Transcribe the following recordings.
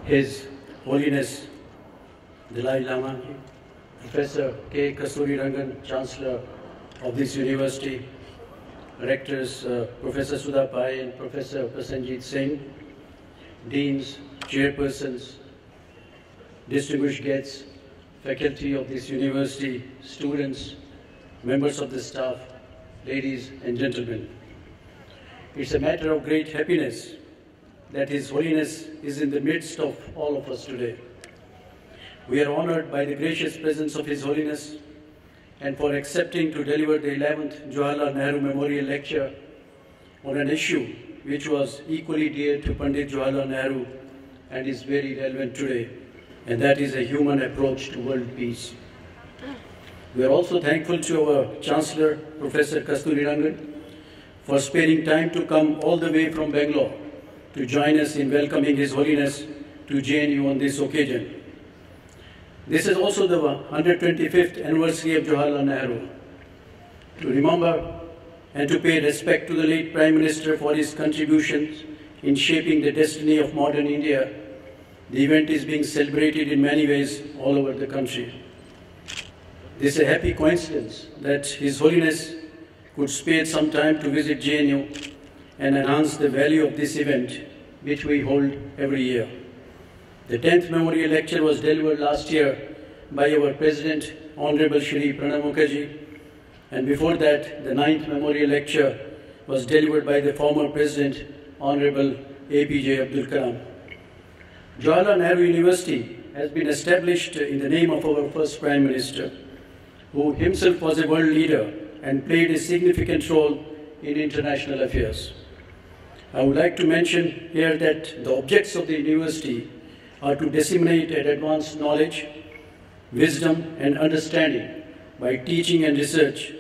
His Holiness Dalai Lama, Professor K. Kasturirangan, Chancellor of this university, Rectors Professor Sudha Pai and Professor Prasenjit Singh, Deans, Chairpersons, distinguished guests, faculty of this university, students, members of the staff, ladies and gentlemen. It's a matter of great happiness that His Holiness is in the midst of all of us today. We are honored by the gracious presence of His Holiness and for accepting to deliver the 11th Jawaharlal Nehru Memorial Lecture on an issue which was equally dear to Pandit Jawaharlal Nehru and is very relevant today, and that is a human approach to world peace. We are also thankful to our Chancellor, Professor Kasturirangan, for sparing time to come all the way from Bangalore to join us in welcoming His Holiness to JNU on this occasion. This is also the 125th anniversary of Jawaharlal Nehru. To remember and to pay respect to the late Prime Minister for his contributions in shaping the destiny of modern India, the event is being celebrated in many ways all over the country. This is a happy coincidence that His Holiness could spare some time to visit JNU and enhance the value of this event, which we hold every year. The 10th Memorial Lecture was delivered last year by our President, Honorable Shri Pranab Mukherjee, and before that, the 9th Memorial Lecture was delivered by the former President, Honorable APJ Abdul Kalam. Jawaharlal Nehru University has been established in the name of our first Prime Minister, who himself was a world leader and played a significant role in international affairs. I would like to mention here that the objects of the university are to disseminate and advance knowledge, wisdom and understanding by teaching and research,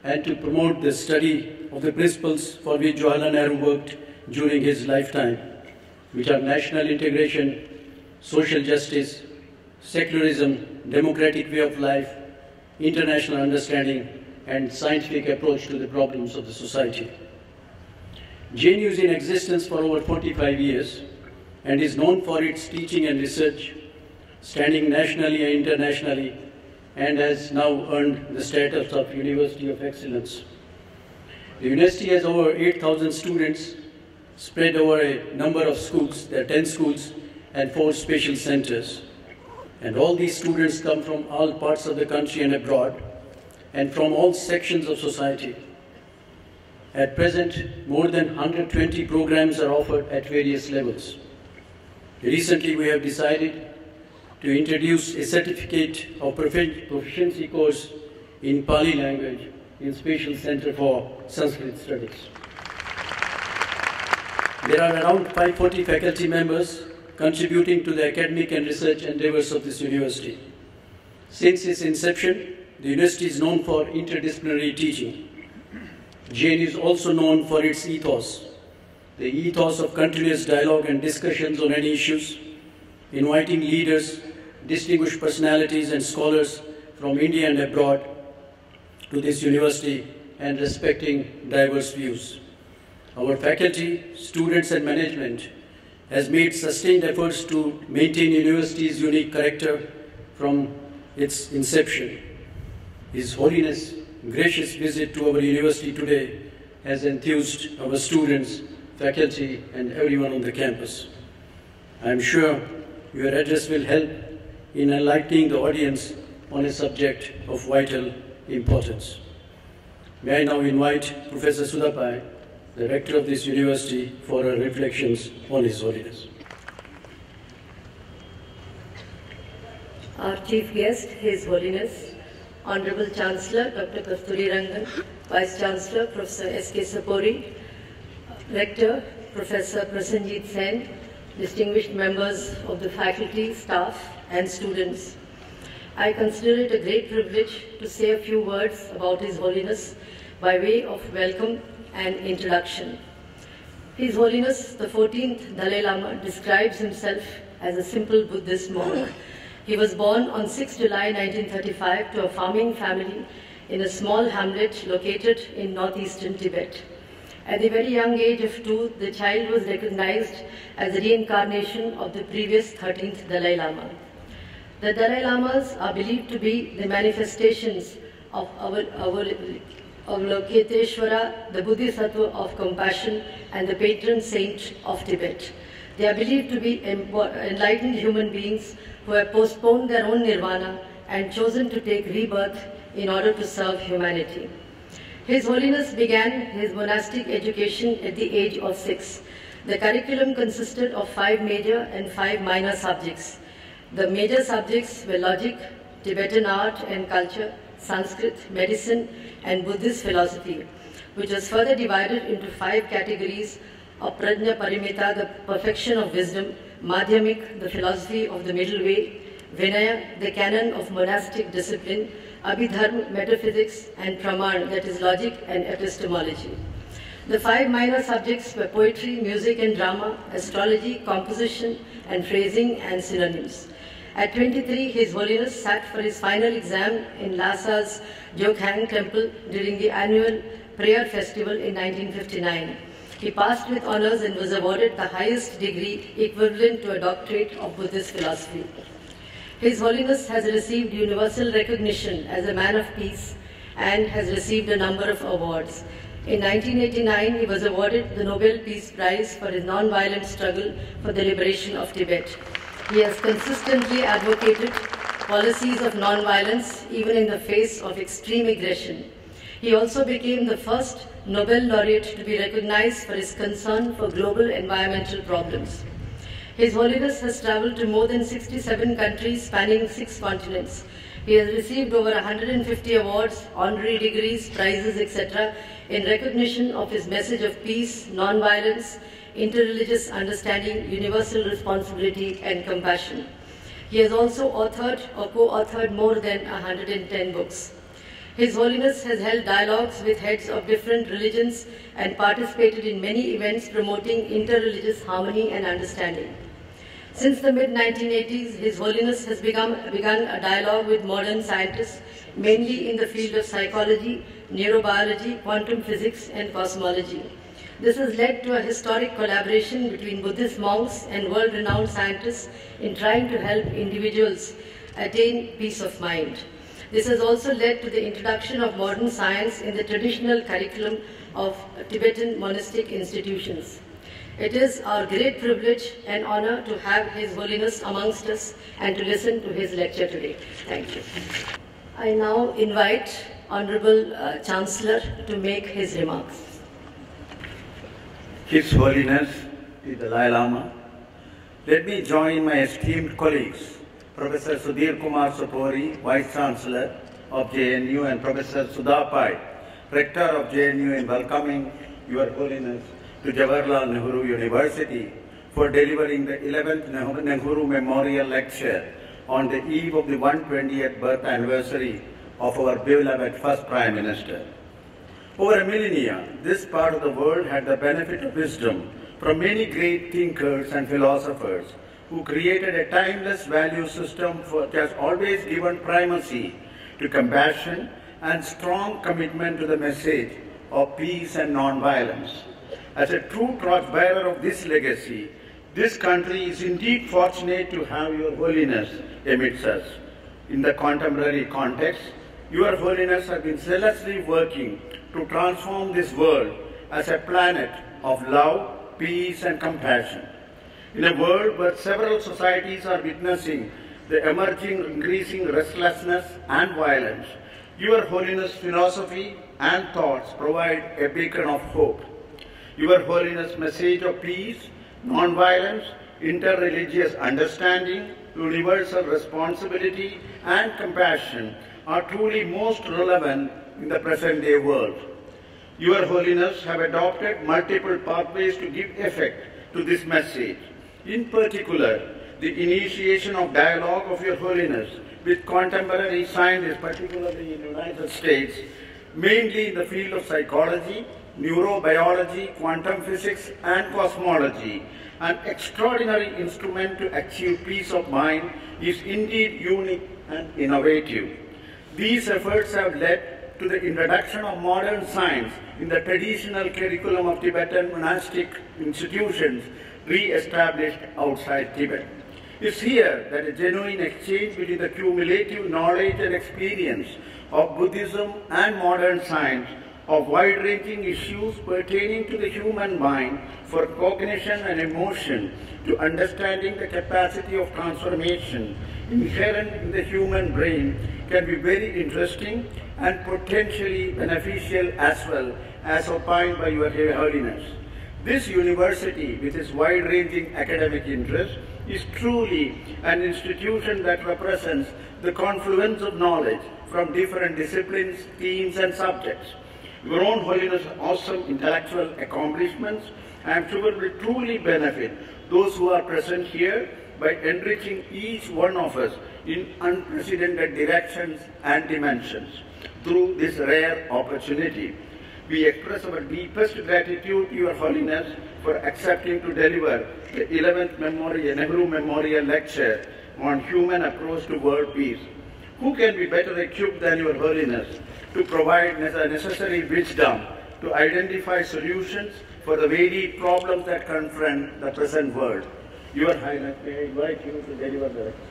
and to promote the study of the principles for which Jawaharlal Nehru worked during his lifetime, which are national integration, social justice, secularism, democratic way of life, international understanding, and scientific approach to the problems of the society. JNU is in existence for over 45 years and is known for its teaching and research, standing nationally and internationally, and has now earned the status of University of Excellence. The university has over 8,000 students spread over a number of schools. There are 10 schools and 4 special centers. And all these students come from all parts of the country and abroad, and from all sections of society. At present, more than 120 programs are offered at various levels. Recently, we have decided to introduce a certificate of proficiency course in Pali language in Special Center for Sanskrit Studies. There are around 540 faculty members contributing to the academic and research endeavors of this university. Since its inception, the university is known for interdisciplinary teaching. JNU is also known for its ethos, the ethos of continuous dialogue and discussions on any issues, inviting leaders, distinguished personalities and scholars from India and abroad to this university and respecting diverse views. Our faculty, students and management has made sustained efforts to maintain the university's unique character from its inception. His Holiness' gracious visit to our university today has enthused our students, faculty, and everyone on the campus. I am sure your address will help in enlightening the audience on a subject of vital importance. May I now invite Professor Sudha Pai, the rector of this university, for her reflections on His Holiness. Our chief guest, His Holiness, Honorable Chancellor Dr. Kasturirangan, Vice Chancellor Professor S.K. Sapori, Rector Professor Prasenjit Singh, distinguished members of the faculty, staff and students. I consider it a great privilege to say a few words about His Holiness by way of welcome and introduction. His Holiness, the 14th Dalai Lama, describes himself as a simple Buddhist monk. He was born on 6 July 1935 to a farming family in a small hamlet located in northeastern Tibet. At the very young age of 2, the child was recognized as a reincarnation of the previous 13th Dalai Lama. The Dalai Lamas are believed to be the manifestations of Avalokiteshvara, the Bodhisattva of compassion, and the patron saint of Tibet. They are believed to be enlightened human beings who have postponed their own nirvana and chosen to take rebirth in order to serve humanity. His Holiness began his monastic education at the age of 6. The curriculum consisted of 5 major and 5 minor subjects. The major subjects were logic, Tibetan art and culture, Sanskrit, medicine, and Buddhist philosophy, which was further divided into 5 categories of Prajna Parimita, the perfection of wisdom, Madhyamik, the philosophy of the middle way, Vinaya, the canon of monastic discipline, Abhidharma, metaphysics, and Praman, that is logic and epistemology. The 5 minor subjects were poetry, music and drama, astrology, composition, and phrasing and synonyms. At 23, His Holiness sat for his final exam in Lhasa's Jokhang temple during the annual prayer festival in 1959. He passed with honors and was awarded the highest degree equivalent to a doctorate of Buddhist philosophy. His Holiness has received universal recognition as a man of peace and has received a number of awards. In 1989, he was awarded the Nobel Peace Prize for his non-violent struggle for the liberation of Tibet. He has consistently advocated policies of non-violence even in the face of extreme aggression. He also became the first Nobel laureate to be recognized for his concern for global environmental problems. His Holiness has traveled to more than 67 countries spanning 6 continents. He has received over 150 awards, honorary degrees, prizes, etc. in recognition of his message of peace, non-violence, interreligious understanding, universal responsibility, and compassion. He has also authored or co-authored more than 110 books. His Holiness has held dialogues with heads of different religions and participated in many events promoting interreligious harmony and understanding. Since the mid-1980s, His Holiness has begun a dialogue with modern scientists, mainly in the field of psychology, neurobiology, quantum physics, and cosmology. This has led to a historic collaboration between Buddhist monks and world-renowned scientists in trying to help individuals attain peace of mind. This has also led to the introduction of modern science in the traditional curriculum of Tibetan monastic institutions. It is our great privilege and honor to have His Holiness amongst us and to listen to his lecture today. Thank you. I now invite Honorable Chancellor to make his remarks. His Holiness, the Dalai Lama, let me join my esteemed colleagues, Professor Sudhir Kumar Sapori, Vice Chancellor of JNU, and Professor Sudha Pai, Rector of JNU, in welcoming Your Holiness to Jawaharlal Nehru University for delivering the 11th Nehru Memorial Lecture on the eve of the 120th birth anniversary of our beloved first Prime Minister. Over a millennia, this part of the world had the benefit of wisdom from many great thinkers and philosophers who created a timeless value system that has always given primacy to compassion and strong commitment to the message of peace and non-violence. As a true torchbearer of this legacy, this country is indeed fortunate to have Your Holiness amidst us. In the contemporary context, Your Holiness has been zealously working to transform this world as a planet of love, peace, and compassion. In a world where several societies are witnessing the emerging increasing restlessness and violence, Your Holiness' philosophy and thoughts provide a beacon of hope. Your Holiness' message of peace, non-violence, interreligious understanding, universal responsibility, and compassion are truly most relevant in the present-day world. Your Holiness have adopted multiple pathways to give effect to this message. In particular, the initiation of dialogue of Your Holiness with contemporary scientists, particularly in the United States, mainly in the field of psychology, neurobiology, quantum physics, and cosmology, an extraordinary instrument to achieve peace of mind, is indeed unique and innovative. These efforts have led to the introduction of modern science in the traditional curriculum of Tibetan monastic institutions re-established outside Tibet. It's here that a genuine exchange between the cumulative knowledge and experience of Buddhism and modern science of wide-ranging issues pertaining to the human mind for cognition and emotion to understanding the capacity of transformation inherent in the human brain can be very interesting and potentially beneficial as well as opined by Your Holiness. This university, with its wide-ranging academic interests, is truly an institution that represents the confluence of knowledge from different disciplines, themes, and subjects. Your own Holiness' awesome intellectual accomplishments, I am sure, will truly benefit those who are present here by enriching each one of us in unprecedented directions and dimensions. Through this rare opportunity, we express our deepest gratitude to Your Holiness for accepting to deliver the 11th Nehru Memorial Lecture on Human Approach to World Peace. Who can be better equipped than Your Holiness to provide the necessary wisdom to identify solutions for the varied problems that confront the present world? Your Highness, may I invite you to deliver the lecture.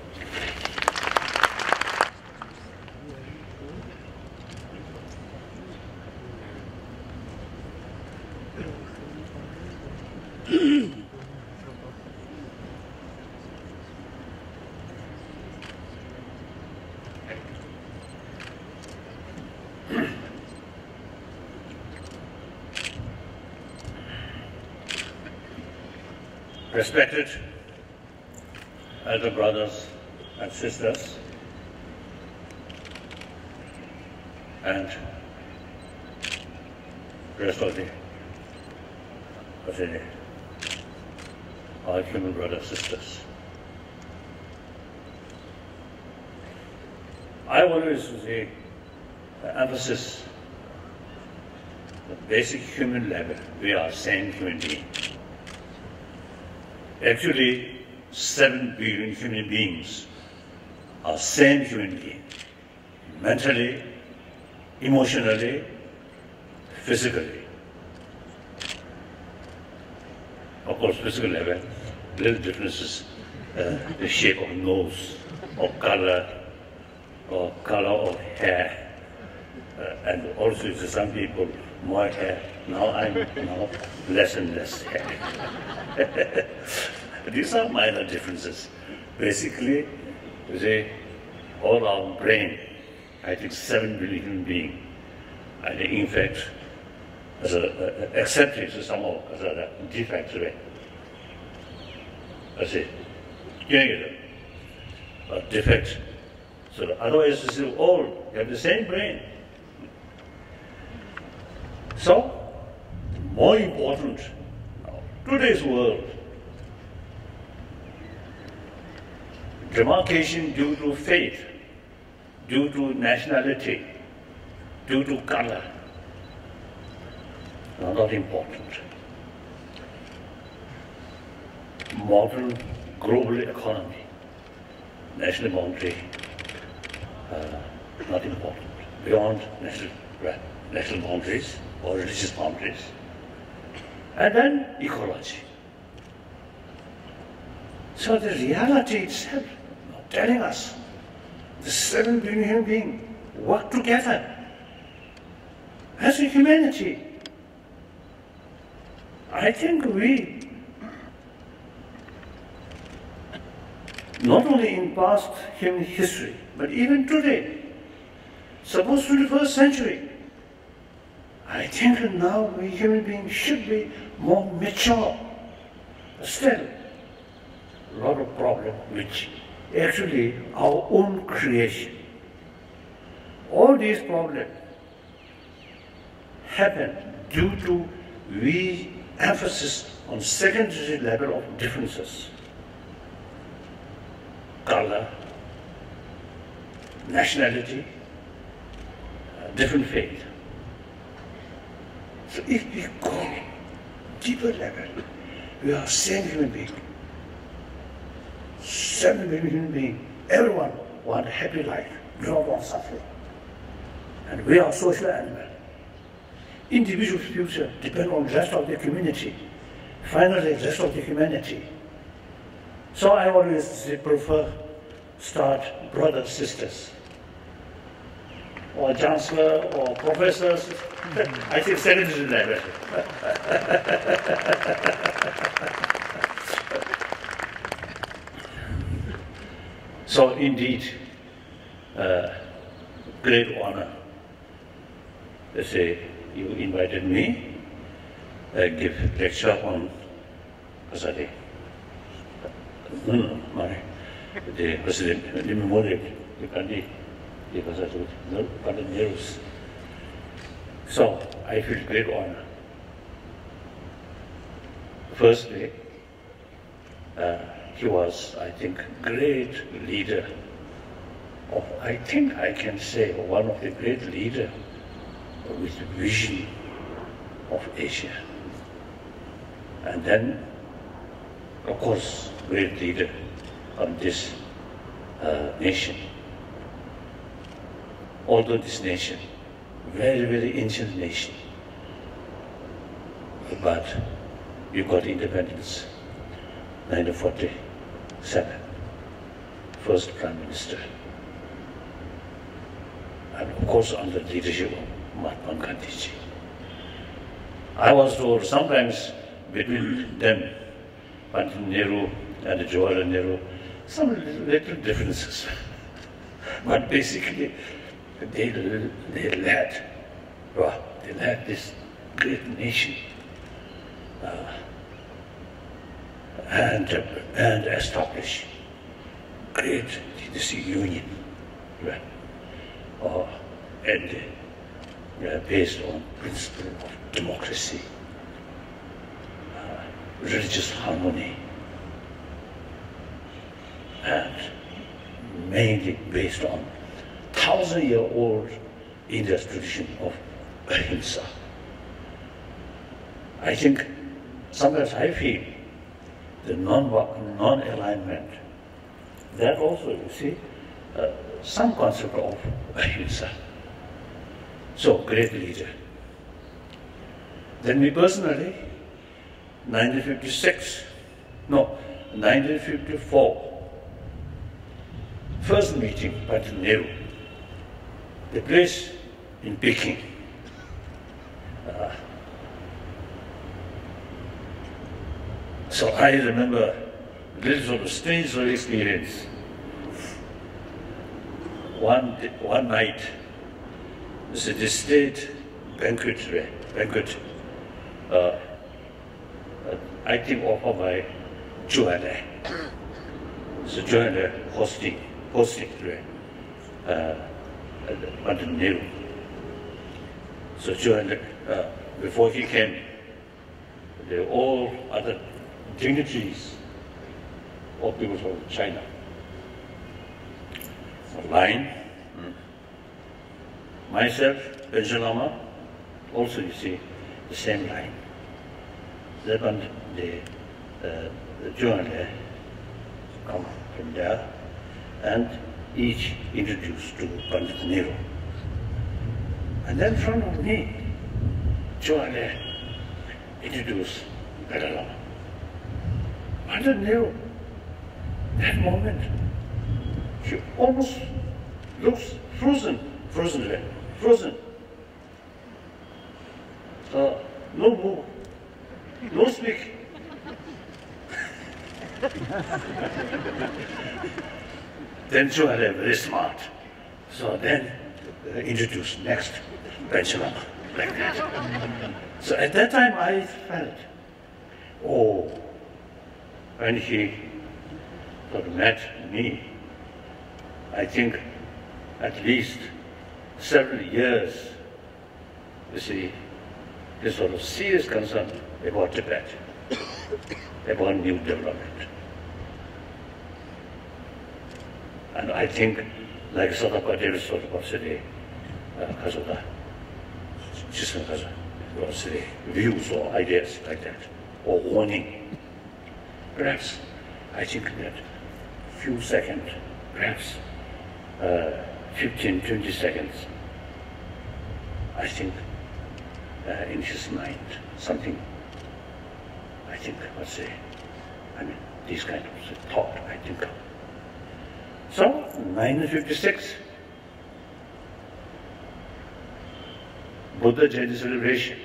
Respected elder brothers and sisters, and rest of the all human brothers and sisters. I want to say the emphasis, the basic human level, we are same human beings. Actually, 7 billion human beings are same human being, mentally, emotionally, physically. Of course, physical level, little differences, the shape of nose, or color of hair, and also some people more hair. Now I'm less and less hair. These are minor differences. Basically, all our brain, I think 7 billion human beings, I think in fact, as accepted somehow as a defect, I say, a defect. So otherwise, all have the same brain. So, more important, today's world, demarcation due to faith, due to nationality, due to color, are not important. Modern global economy, national boundary, not important. Beyond national boundaries or religious boundaries. And then ecology. So the reality itself telling us the 7 billion human beings work together as a humanity. I think we, not only in past human history, but even today, suppose 21st century, I think now we human beings should be more mature. Still, a lot of problems which actually our own creation. All these problems happen due to we emphasis on secondary level of differences. Color, nationality, different faith. So if we go deeper level, we are same human being. 7 billion human beings. Everyone wants a happy life, do not want suffering. And we are social animals. Individual future depends on the rest of the community, finally the rest of the humanity. So I always prefer start brothers, sisters, or chancellor, or professors. I think secondary level. So indeed, great honor. Let's say you invited me give lecture on Kasari. The president, the memorial, the country, the Kasari, the news. So I feel great honor. Firstly, he was, I think, great leader of, I think I can say, one of the great leaders with vision of Asia. And then, of course, great leader of this nation. Although this nation, very, very ancient nation, but we got independence 1947, first Prime Minister. And of course under the leadership of Mahatma Gandhi. I was told sometimes between them, Pandit Nehru and Jawaharlal Nehru, some little differences. But basically, they led this great nation and establish great this union, right? And based on principle of democracy, religious harmony, and mainly based on 1,000-year-old India's tradition of ahimsa. I think sometimes I feel the non-alignment, that also, you see, some concept of ahimsa. So, great leader. Then me personally, 1954, first meeting, Pandit Nehru, the place in Peking. So I remember a little sort of strange sort of experience. One night, the state banquet, I think offered by Jawaharlal. So Jawaharlal hosting Pandit Nehru. So Jawaharlal, before he came, there were all other dignitaries of people from China. Line, myself, Lama, also you see the same line. Then the Jawaharlal come from there and each introduced to Pandit Nehru. And then in front of me, Jawaharlal introduced Dalai Lama. Pandit Nehru, that moment, she almost looks frozen. No move, no speak. Then Jawaharlal very smart. So then introduced next Lama, like that. So at that time I felt, oh, when he sort of met me, I think at least several years, you see, this sort of serious concern about Tibet, about new development. And I think, like Sadapa David sort of today, Kazoda, Chisna Kaza, today, views or ideas like that, or warning. Perhaps, I think that few seconds, perhaps 15, 20 seconds, I think, in his mind, something, I think, this kind of thought, I think of. So, 1956, Buddha Jayanti celebration.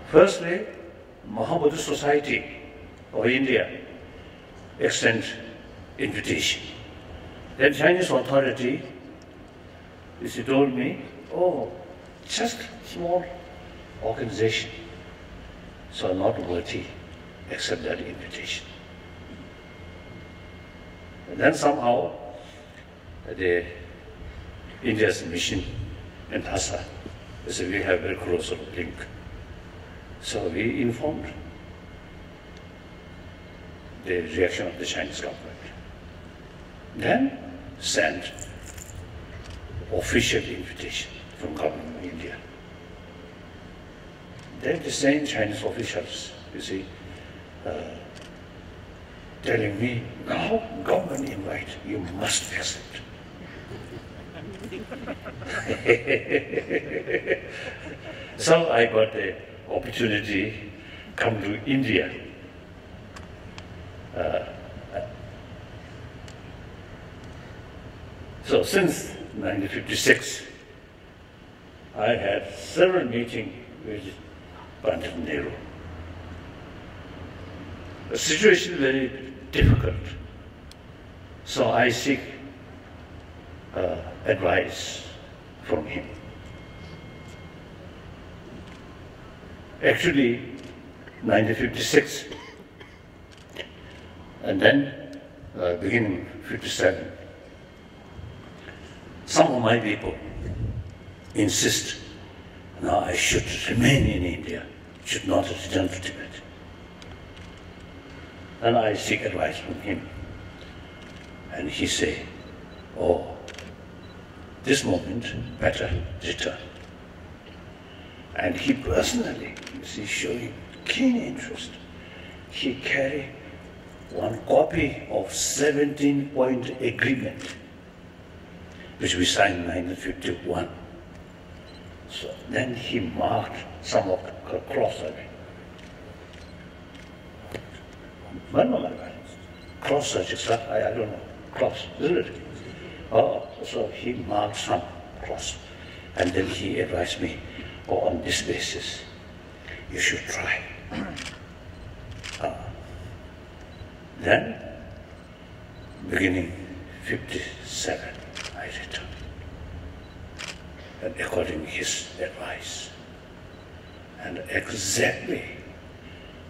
Firstly, Mahabuddha Society of India extend invitation. Then Chinese authority, she told me, oh, just small organization, so not worthy, accept that invitation. And then somehow, the India's mission in Lhasa, so we have very close link. So we informed the reaction of the Chinese government. Then sent official invitation from government of India. Then the same Chinese officials, you see, telling me, now government invite, you must accept. So I got the opportunity come to India. So since 1956, I had several meetings with Pandit Nehru. The situation is very difficult, so I seek advice from him. Actually, 1956, and then beginning 57, some of my people insist, now I should remain in India, should not return to Tibet. And I seek advice from him. And he say, oh, this moment, better return. And he personally, you see, showing keen interest. He carried one copy of 17-point agreement, which we signed in 1951. So then he marked some of the crosses. Cross, I don't know, cross, isn't it? Oh, so he marked some cross. And then he advised me, oh, on this basis, you should try. Then, beginning 57, I returned. And according to his advice. And exactly,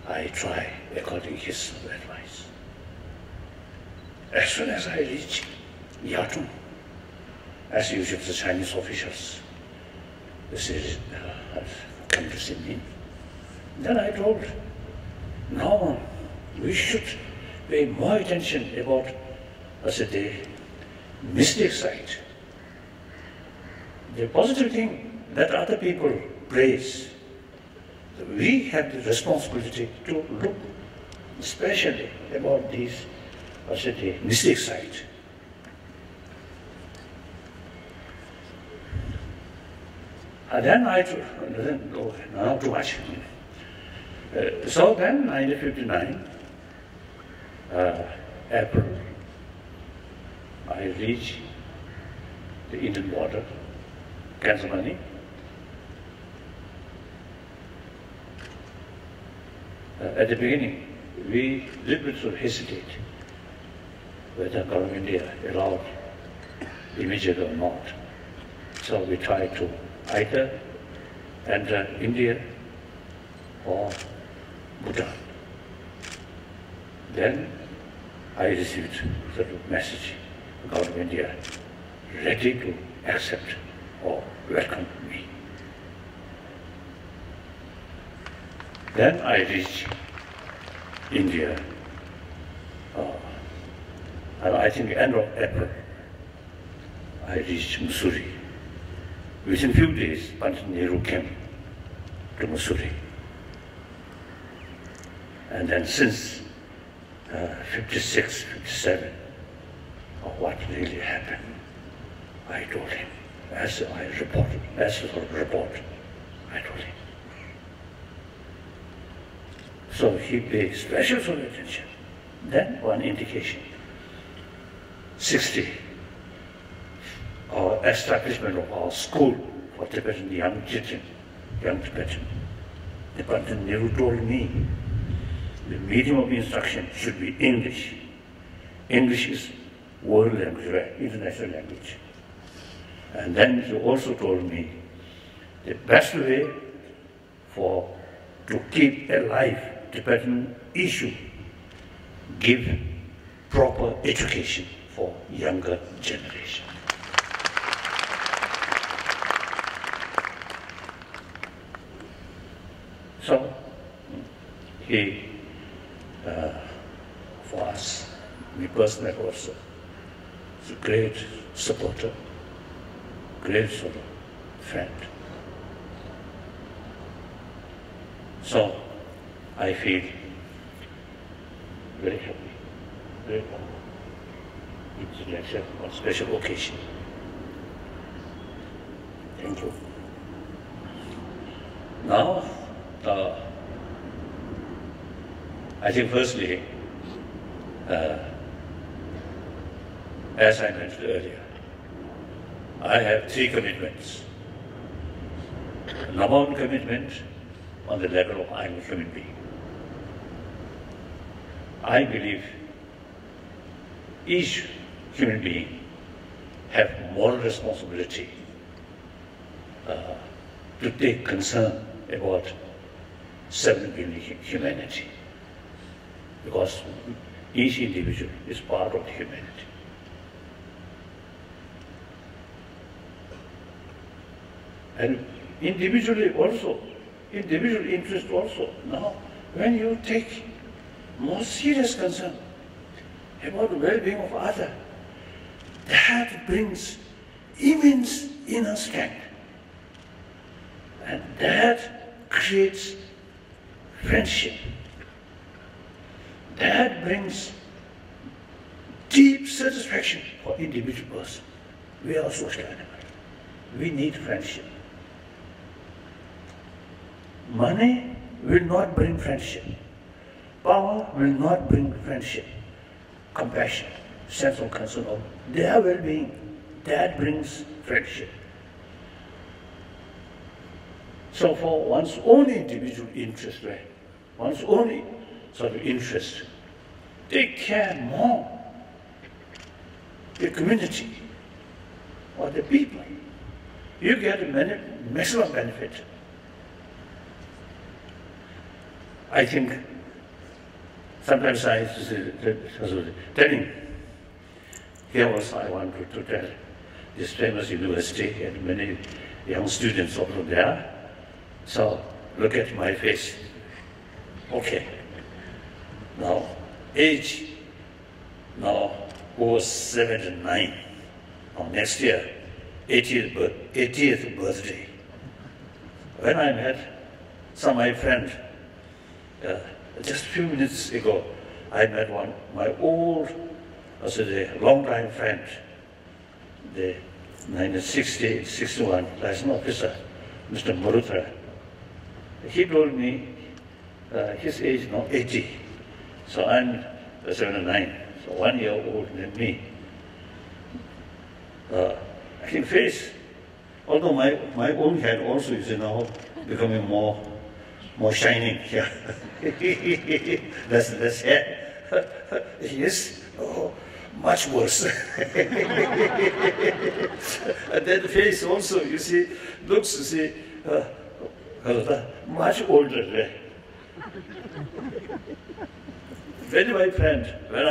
I try according to his advice. As soon as I reach Yatung, as usual, the Chinese officials, they said, come to see me. Then I told, now we should pay more attention about, the mystic side. The positive thing that other people praise. We have the responsibility to look especially about these, the mystic side. And then not too much. So then, 1959, April, I reached the Indian border, Kansamani. At the beginning, we little bit sort of hesitate whether government of India allowed immediately or not. So we try to either enter India or Bhutan. Then I received sort of message, the government of India ready to accept or welcome me. Then I reached India, and I think end of April, I reached Mussoorie. Within a few days, Pandit Nehru came to Mussoorie. And then since 56, 57, what really happened, I told him, as I reported, as for report, I told him. So he paid special attention. Then one indication, 60, our establishment of our school for Tibetan young children, young Tibetan. The Pandit Nehru told me the medium of instruction should be English. English is world language, right? International language. And then he also told me the best way to keep alive Tibetan issue, give proper education for younger generation. So he, for us, me personally also, is a great supporter, great sort of friend. So I feel very happy, very proud. It's a lecture on a special occasion. Thank you. Now, I think firstly, as I mentioned earlier, I have 3 commitments. Number 1 commitment on the level of I'm a human being. I believe each human being have moral responsibility to take concern about 7 billion humanity, because each individual is part of humanity. And individually also, individual interest also. Now, when you take more serious concern about the well-being of others, that brings immense inner strength. And that creates friendship. That brings deep satisfaction for individual person. We are social animals. We need friendship. Money will not bring friendship. Power will not bring friendship. Compassion, sense of concern of their well-being, that brings friendship. So for one's own individual interest, right? One's own sort of interest, take care more the community or the people. You get a maximum benefit. I think sometimes I tell him, here was I wanted to tell this famous university and many young students also there. So look at my face. Okay. Now age now was 79. Now next year, 80th birthday. When I met some of my friends, just a few minutes ago, I met my old, long-time friend, the 1960, 61 license officer, Mr. Marutra. He told me his age now 80, so I'm 79, so 1 year older than me. I think face, although my own head also is now becoming more shining here. That's hair. Yes, much worse. And then the face also, you see, looks, you see, much older. Very my friend, when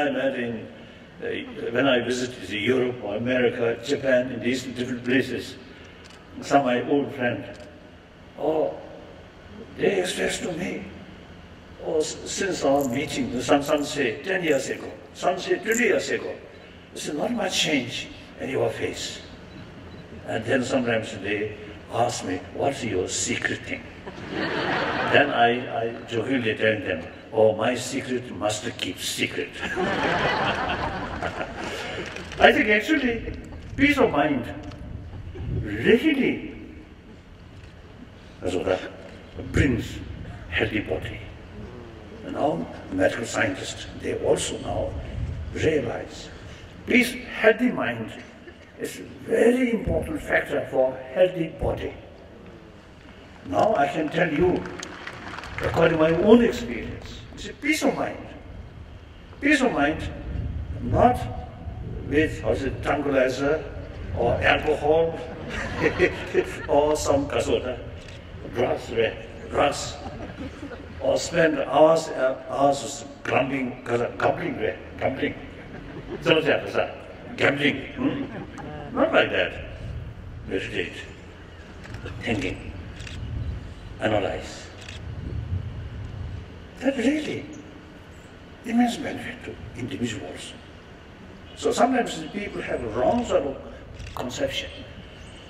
I visited Europe or America, Japan, in these different places, some of my old friends, they expressed to me, since our meeting, some say 10 years ago, some say 20 years ago, there's not much change in your face. And then sometimes they ask me, what's your secret thing? Then I jokingly tell them, my secret must keep secret. I think actually, peace of mind really brings healthy body. And now medical scientists, they also now realize this healthy mind is a very important factor for healthy body. Now I can tell you, according to my own experience, it's a peace of mind. Peace of mind, not with tranquilizer or alcohol or some drugs, or spend hours gambling. Gambling. Not like that. Meditate, thinking, analyze. That really immense benefit to individuals. So sometimes people have a wrong sort of conception.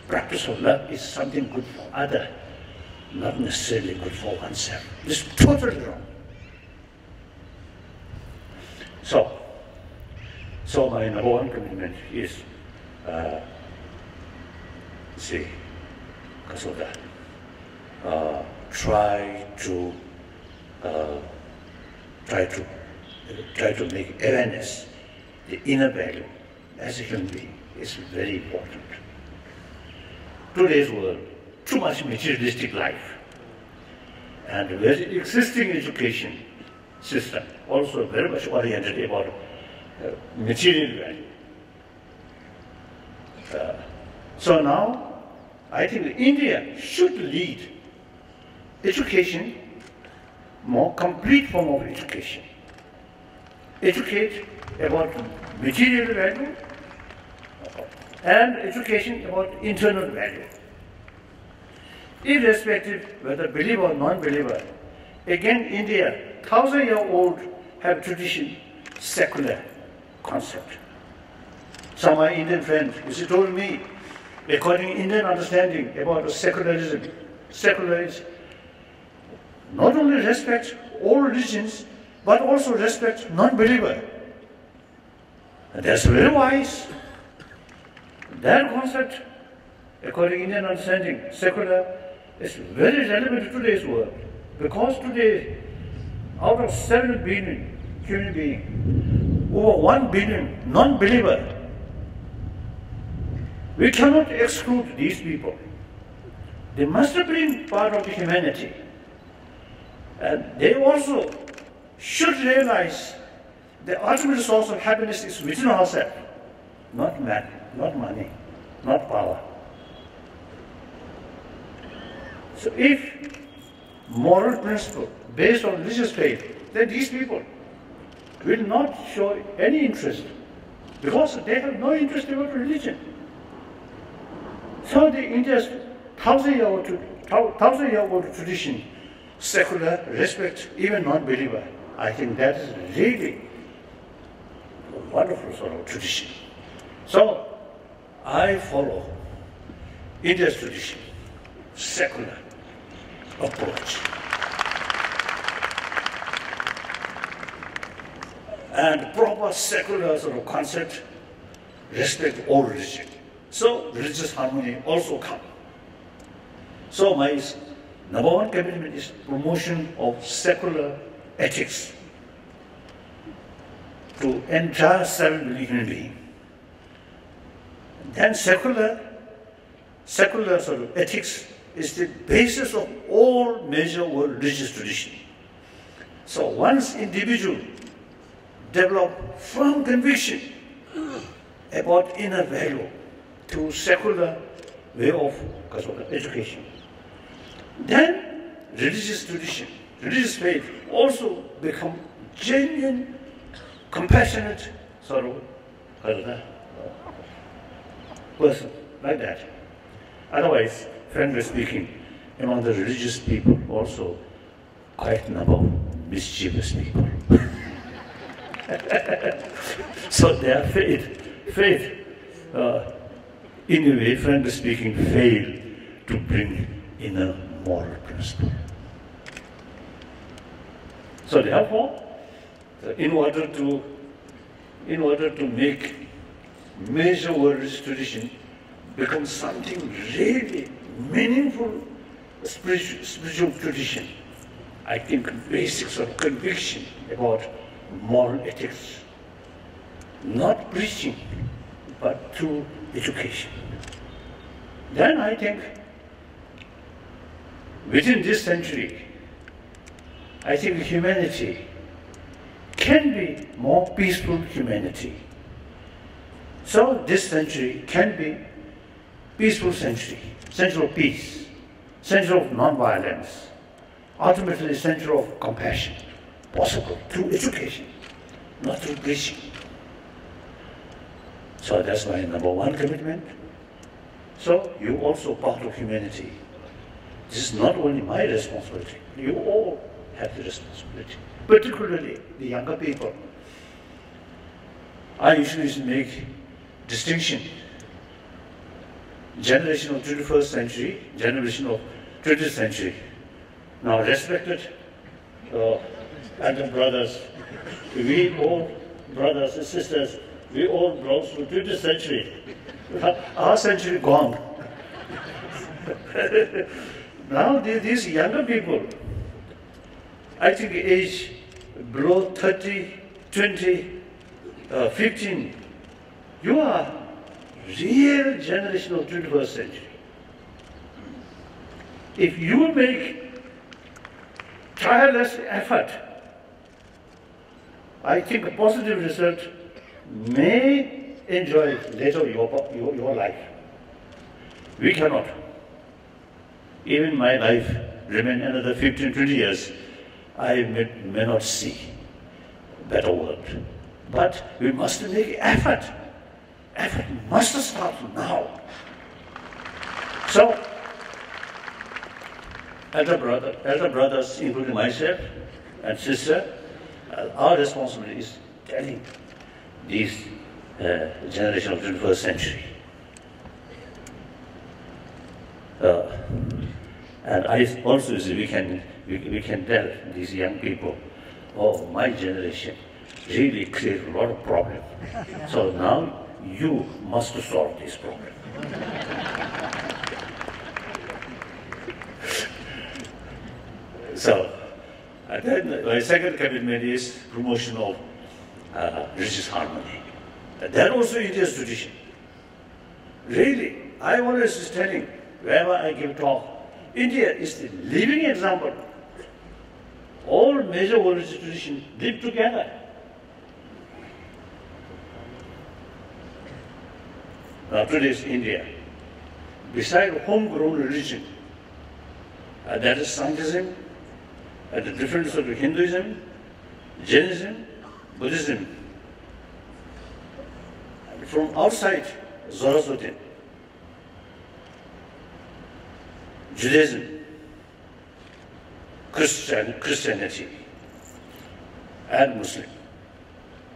Practice of love is something good for others, not necessarily good for oneself. This is totally wrong. So my number one commitment is try to make awareness, the inner value as a human being is very important. Today's world, too much materialistic life, and the existing education system also very much oriented about material value. So now, I think India should lead education, more complete form of education. Educate about material value and education about internal value. Irrespective whether believer or non-believer, again India, 1,000-year-old have tradition, secular concept. Some of my Indian friends, he told me, according to Indian understanding about secularism, secularists not only respect all religions, but also respect non-believer. And that's very wise. That concept, according to Indian understanding, secular, is very relevant to today's world. Because today, out of 7 billion human beings, over 1 billion non-believer, we cannot exclude these people. They must have been part of the humanity. And they also should realize the ultimate source of happiness is within ourselves, not man, not money, not power. So if moral principle based on religious faith, then these people will not show any interest because they have no interest about religion. So the India's 1,000-year-old tradition, secular, respect, even non-believer, I think that is really a wonderful sort of tradition. So I follow India's tradition, secular approach. And proper secular sort of concept, respect all religion. So religious harmony also comes. So my number one commitment is promotion of secular ethics to entire 7 billion human beings. Then secular sort of ethics is the basis of all major world religious traditions. So once individual develop firm conviction about inner value to secular way of education, then religious tradition, religious faith also become genuine, compassionate sort of person, like that. Otherwise, frankly speaking, among the religious people also quite a number of mischievous people. So their faith in a way, frankly speaking, fail to bring in a moral principle. So therefore, in order to make major world religious tradition become something really meaningful spiritual tradition. I think basics of conviction about moral ethics, not preaching, but through education. Then I think within this century, I think humanity can be more peaceful humanity. So this century can be peaceful century, century of peace, century of non-violence, ultimately century of compassion, possible through education, not through preaching. So that's my number one commitment. So you also part of humanity. This is not only my responsibility, you all have the responsibility, particularly the younger people. I usually make distinction, generation of 21st century, generation of 20th century. Now respected elder brothers, we all brothers and sisters, we all belong to 20th century. Our century gone. Now these younger people, I think age below 30, 20, 15, you are real generation of 21st century. If you make tireless effort, I think a positive result may enjoy later your life. We cannot. Even my life remain another 15, 20 years, I may not see a better world. But we must make effort. Effort must start now. So, elder brothers, including myself and sister, our responsibility is telling this generation of 21st century. And I also see we can tell these young people, oh, my generation really created a lot of problems. So now you must solve this problem. So, then my second commitment is promotion of religious harmony. That also India's tradition. Really, I always telling, whenever I give talk, India is the living example. All major religious traditions live together. Now today's India, beside homegrown religion, that is Sankhyaism, the difference of Hinduism, Jainism, Buddhism. And from outside, Zoroastrianism, Judaism, Christianity, and Muslim.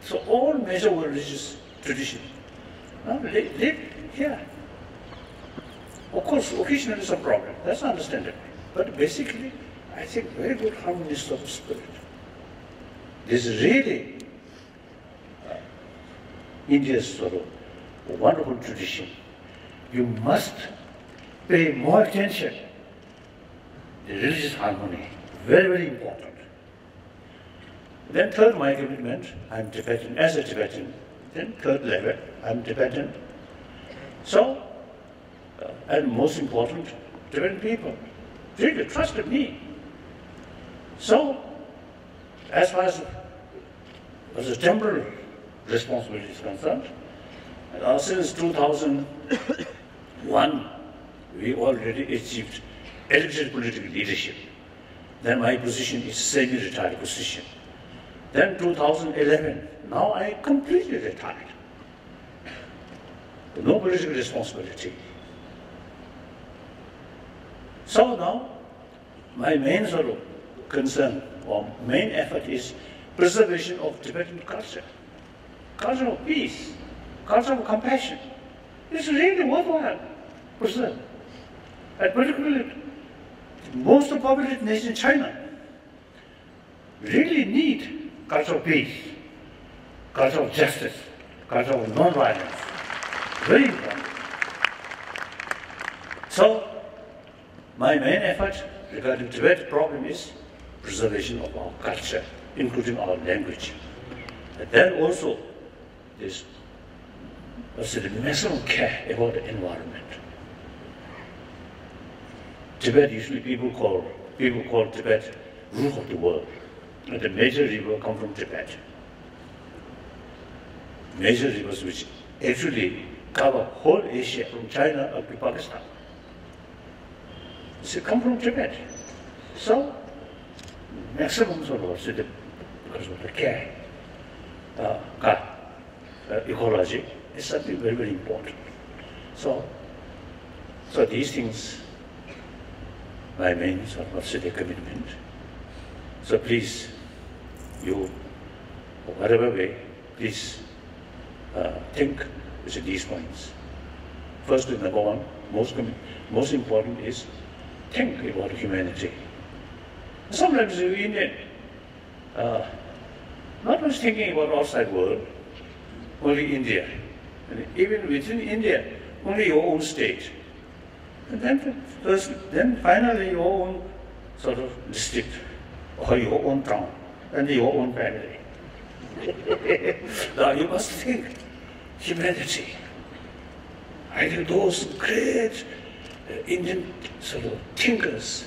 So all major religious traditions now live here. Of course, occasionally some problem, that's understandable. But basically, I think very good harmonious of spirit. This is really India's sort of wonderful tradition. You must pay more attention. The religious harmony, very, very important. Then third, my commitment, I'm Tibetan, as a Tibetan. Then third level, I'm Tibetan. So, and most important, Tibetan people really trusted me. So, as far as the temporal responsibility is concerned, since 2001, we already achieved elected political leadership. Then my position is semi-retired position. Then 2011, now I completely retired. No political responsibility. So now, my main sort of concern or main effort is preservation of Tibetan culture. Culture of peace, culture of compassion. It's really worthwhile preserve. And particularly, most populated nation, China, really need culture of peace, culture of justice, culture of non-violence. Very important. So, my main effort regarding Tibet problem is preservation of our culture, including our language. And then also, this the maximum care about the environment. Tibet, usually people call Tibet roof of the world. And the major river come from Tibet. Major rivers which actually cover whole Asia from China up to Pakistan. They come from Tibet. So, maximum sort of because of the care, ecology is something very, very important. So these things, my main sort of city commitment. So please, you, whatever way, please think with these points. First, number one, most important is think about humanity. Sometimes we Indian, not much thinking about outside world, only India. And even within India, only your own state. And then finally your own sort of district, or your own town, and your own family. Now you must think humanity. I think those great Indian sort of thinkers,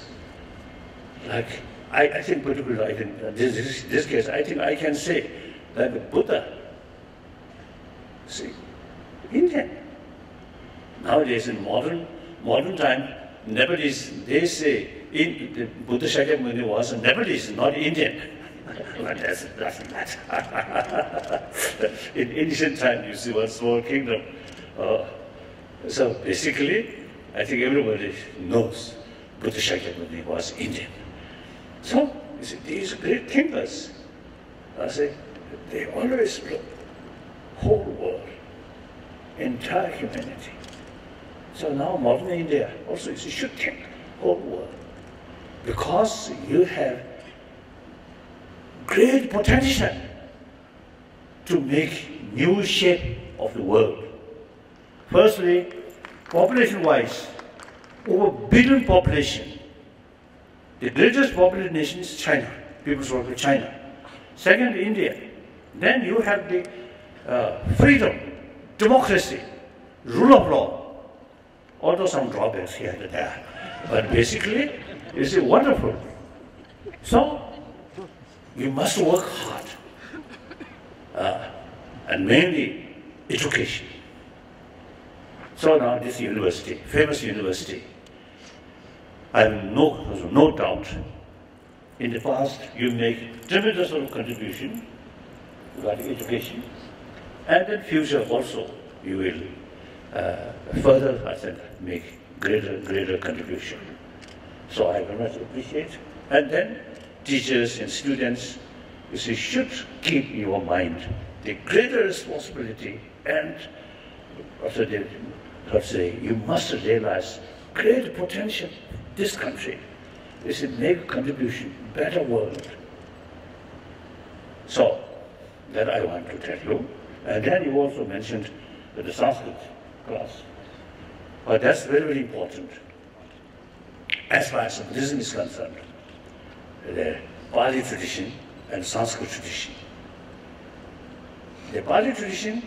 like I think particularly, this case, I think I can say that Buddha, see, Indian. Nowadays in modern time, Nepalese, they say Buddha Shakyamuni was a Nepalese, not Indian. But that doesn't matter. In ancient time, you see one small kingdom. So basically, I think everybody knows Buddha Shakyamuni was Indian. So, you see, these great thinkers, I say, they always look whole world, entire humanity. So now modern India also you should think whole world, because you have great potential to make new shape of the world. Firstly, population-wise, over billion population. The greatest populated nation is China, People's Republic of China. Second, India. Then you have the freedom, democracy, rule of law. Although some drawbacks here and there. But basically, it's wonderful. So, you must work hard. And mainly, education. So now this university, famous university, I have no doubt, in the past you make tremendous sort of contribution regarding education, and in future also you will further, I think, make greater contribution. So I very much appreciate. And then teachers and students, you see, should keep in your mind the greater responsibility, and after the, let's say, you must realize great potential this country is to make a contribution, better world. So that I want to tell you. And then you also mentioned the Sanskrit class. But that's very, very important. As far as Buddhism is concerned, the Pali tradition and Sanskrit tradition. The Pali tradition,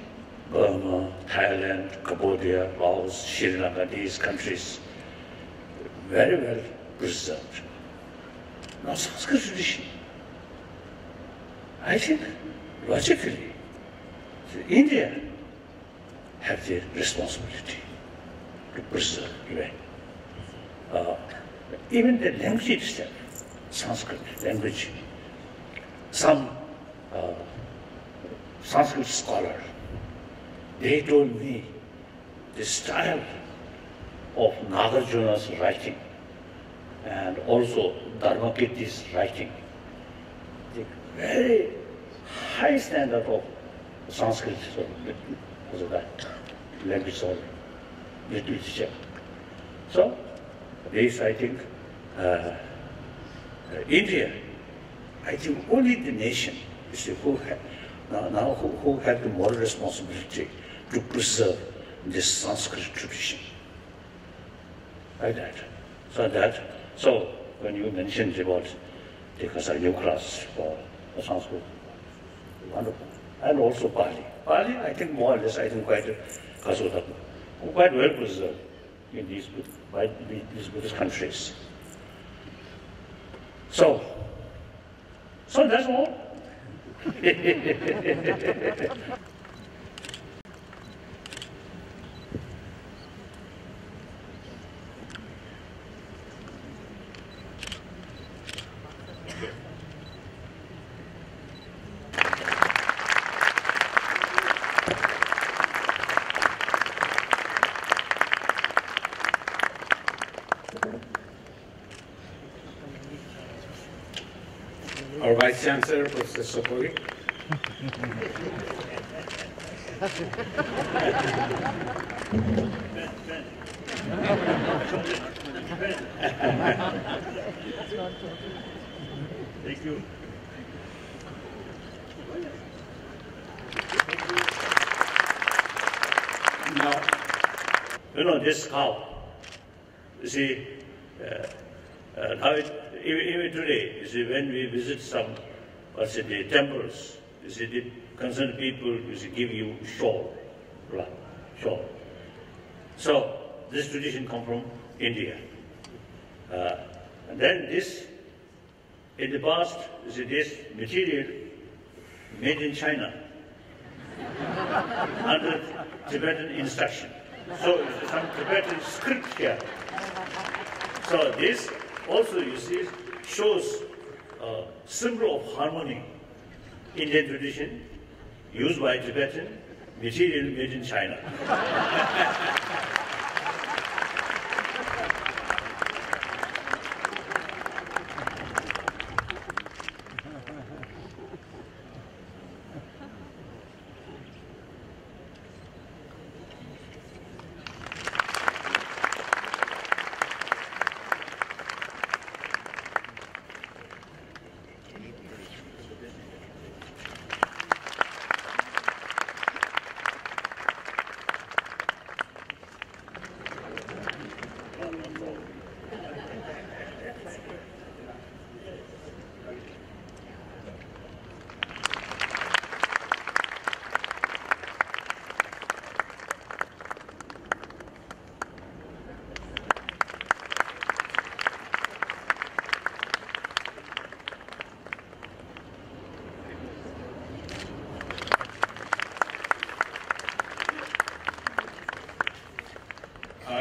Burma, Thailand, Cambodia, Laos, Sri Lanka, these countries, very well preserved. Now Sanskrit tradition, I think logically, India have the responsibility to preserve even the language itself, Sanskrit language. Some Sanskrit scholar, they told me the style of Nagarjuna's writing and also Dharmakirti's writing, the very high standard of Sanskrit language or literature. So, this I think, India, I think only the nation is who have the moral responsibility to preserve this Sanskrit tradition. like that. So when you mentioned about the new class for Sanskrit, wonderful. And also Pali. Pali, I think more or less, quite quite well preserved in these Buddhist countries. So that's all. Our Vice Chancellor, Professor Sapori. Thank you. Now, this cow, you see, even today, you see, when we visit some, the temples, you see, the concerned people, you see, give you shawl, right? Shawl. So, this tradition comes from India. And then this, in the past, you see, this material made in China under Tibetan instruction. So, some Tibetan script here. So, this also, you see, shows a symbol of harmony, Indian tradition, used by Tibetan, material made in China.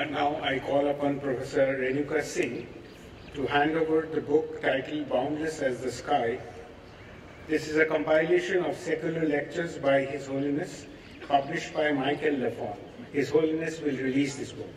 Now I call upon Professor Renuka Singh to hand over the book titled Boundless as the Sky. This is a compilation of secular lectures by His Holiness, published by Michael Lafon. His Holiness will release this book.